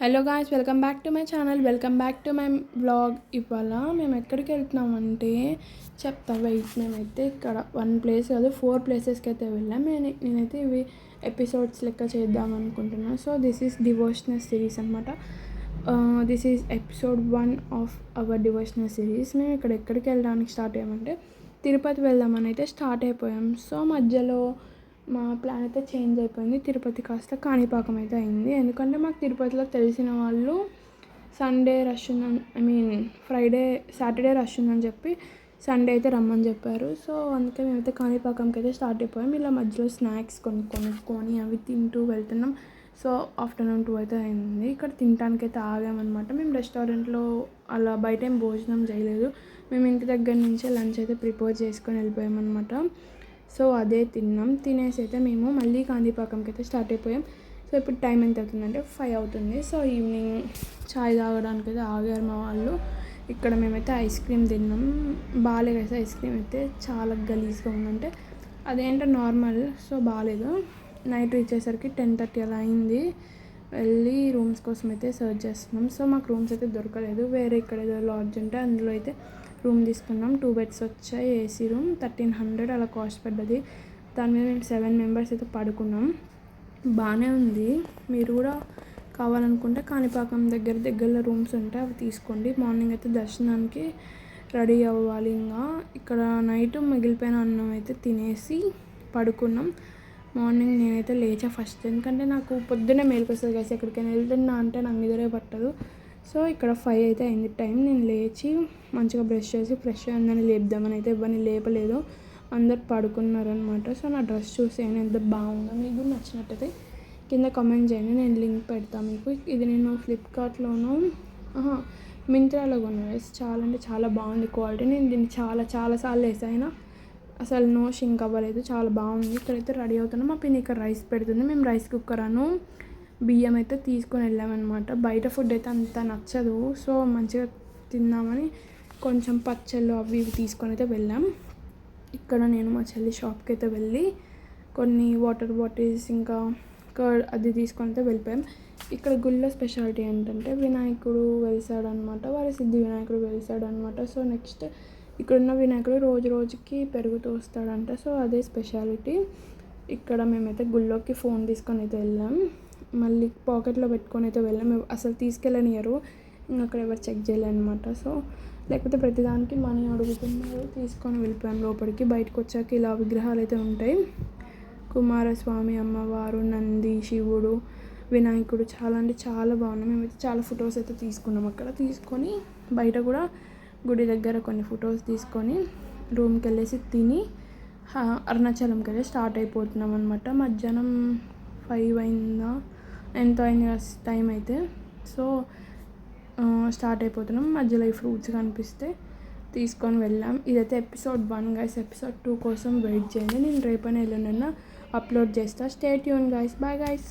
Hello guys, welcome back to my channel, welcome back to my vlog. ఇవాళ మేము ఎక్కడికి వెళ్తున్నామంటే చెప్తా వెయిట్. మేమైతే ఇక్కడ 1 ప్లేస్ కాదు 4 ప్లేసెస్కి అయితే వెళ్ళాం. నేనైతే ఇవి ఎపిసోడ్స్ లెక్క చేద్దాం అనుకుంటున్నాను. So this is devotional series అనమాట. This is episode 1 of our devotional series. మేము ఇక్కడ ఎక్కడికి వెళ్ళడానికి స్టార్ట్ అయ్యామంటే తిరుపతి వెళ్దామని అయితే స్టార్ట్ అయిపోయాం. సో మధ్యలో మా ప్లాన్ అయితే చేంజ్ అయిపోయింది. తిరుపతి కాస్త కాణిపాకం అయితే అయింది. ఎందుకంటే మాకు తిరుపతిలో తెలిసిన వాళ్ళు సండే రష్ ఉందని, సాటర్డే రష్ ఉందని చెప్పి సండే అయితే రమ్మని చెప్పారు. సో అందుకే మేమైతే కాణిపాకంకి అయితే స్టార్ట్ అయిపోయాం. ఇలా మధ్యలో స్నాక్స్ కొనుక్కొని అవి తింటూ వెళ్తున్నాం. సో ఆఫ్టర్నూన్ 2 అయితే అయింది. ఇక్కడ తినడానికి అయితే ఆగామన్నమాట. మేము రెస్టారెంట్లో అలా బయట ఏం భోజనం చేయలేదు. మేము ఇంటి దగ్గర నుంచే లంచ్ అయితే ప్రిపేర్ చేసుకొని వెళ్ళిపోయామన్నమాట. సో అదే తినేసి అయితే మేము మళ్ళీ కాణిపాకంకి అయితే స్టార్ట్ అయిపోయాం. సో ఇప్పుడు టైం ఎంత అవుతుందంటే 5 అవుతుంది. సో ఈవినింగ్ చాయ్ తాగడానికి అయితే ఆగారు మా వాళ్ళు. ఇక్కడ మేమైతే ఐస్ క్రీమ్ తిన్నాం. బాగాలేదు అయితే ఐస్ క్రీమ్ అయితే చాలా గలీజ్గా ఉందంటే అదేంటో నార్మల్. సో బాగాలేదు. నైట్ రీచ్ అయ్యేసరికి 10:30 అలా అయింది. వెళ్ళి రూమ్స్ కోసం అయితే సర్చ్ చేస్తున్నాం. సో మాకు రూమ్స్ అయితే దొరకలేదు. వేరే ఇక్కడ ఏదో లాడ్జ్ ఉంటే అందులో అయితే రూమ్ తీసుకున్నాం. 2 బెడ్స్ వచ్చాయి. ఏసీ రూమ్ 1300 అలా కాస్ట్ పడ్డది. దాని మీద మేము 7 మెంబర్స్ అయితే పడుకున్నాం. బాగానే ఉంది. మీరు కూడా కావాలనుకుంటే కాణిపాకం దగ్గరలో రూమ్స్ ఉంటాయి, అవి తీసుకోండి. మార్నింగ్ అయితే దర్శనానికి రెడీ అవ్వాలి. ఇక్కడ నైట్ మిగిలిపోయిన అన్నం అయితే తినేసి పడుకున్నాం. మార్నింగ్ నేనైతే లేచా ఫస్ట్, ఎందుకంటే నాకు పొద్దున్నే మేలుకు వస్తుంది కదా. ఎక్కడికైనా వెళ్తున్నా అంటే నాకు నిద్రే పట్టదు. సో ఇక్కడ 5 అయితే అయింది టైం. నేను లేచి మంచిగా బ్రష్ చేసి ఫ్రెష్ అందరినీ లేపుదామని అయితే ఎవరిని లేపలేదు. అందరు పడుకున్నారనమాట. సో నా డ్రెస్ చూసి ఎంత బాగుందో, మీకు నచ్చినట్టయితే కింద కామెంట్ చేయండి. నేను లింక్ పెడతాను మీకు. ఇది నేను ఫ్లిప్కార్ట్లోనూ మింత్రాలో కొన్నాను. చాలా అంటే చాలా బాగుంది క్వాలిటీ. నేను దీన్ని చాలాసార్లు వేసాను, అసలు నో షింక్ అవ్వలేదు. చాలా బాగుంది. ఇక్కడైతే రెడీ అవుతున్నాం. మా పిన్ని ఇక్కడ రైస్ పెడుతుంది. మేము రైస్ కుక్కర్ను బియ్యం అయితే తీసుకొని వెళ్ళామన్నమాట. బయట ఫుడ్ అయితే అంత నచ్చదు. సో మంచిగా తిందామని కొంచెం పచ్చళ్ళు అవి ఇవి తీసుకొని అయితే వెళ్ళాం. ఇక్కడ నేను మా చెల్లి షాప్కి అయితే వెళ్ళి కొన్ని వాటర్ బాటిల్స్ ఇంకా కర్డ్ అది తీసుకొని అయితే వెళ్ళిపోయాం. ఇక్కడ గుళ్ళో స్పెషాలిటీ ఏంటంటే వినాయకుడు వెలిసాడనమాట. వారి సిద్ధి వినాయకుడు వెలిసాడనమాట. సో నెక్స్ట్ ఇక్కడున్న వినాయకుడు రోజుకి పెరుగుతూ వస్తాడంట. సో అదే స్పెషాలిటీ. ఇక్కడ మేమైతే గుళ్ళోకి ఫోన్ తీసుకొని అయితే వెళ్ళాం. మళ్ళీ పాకెట్లో పెట్టుకొని అయితే వెళ్ళాం. అసలు తీసుకెళ్ళనియరు, ఇంకా అక్కడ ఎవరు చెక్ చేయాలన్నమాట. సో లేకపోతే ప్రతిదానికి మనీ అడుగుతున్నారు. తీసుకొని వెళ్ళిపోయాం లోపలికి. బయటకు వచ్చాక ఇలా విగ్రహాలు అయితే ఉంటాయి. కుమారస్వామి, అమ్మవారు, నంది, శివుడు, వినాయకుడు చాలా అంటే చాలా బాగున్నాయి. మేమైతే చాలా ఫొటోస్ అయితే తీసుకున్నాం. అక్కడ తీసుకొని బయట కూడా గుడి దగ్గర కొన్ని ఫొటోస్ తీసుకొని రూమ్కి వెళ్ళేసి తిని అరుణాచలంకి వెళ్ళి స్టార్ట్ అయిపోతున్నాం అనమాట. మధ్యాహ్నం 5 అయిందా ఎంతో అయింది టైం అయితే. సో స్టార్ట్ అయిపోతున్నాం. మధ్యలో ఈ ఫ్రూట్స్ కనిపిస్తే తీసుకొని వెళ్ళాం. ఇదైతే ఎపిసోడ్ 1 గైస్. ఎపిసోడ్ 2 కోసం వెయిట్ చేయండి. నేను రేపైనా ఎల్లుండన్నా అప్లోడ్ చేస్తా. Stay tune guys. Bye guys.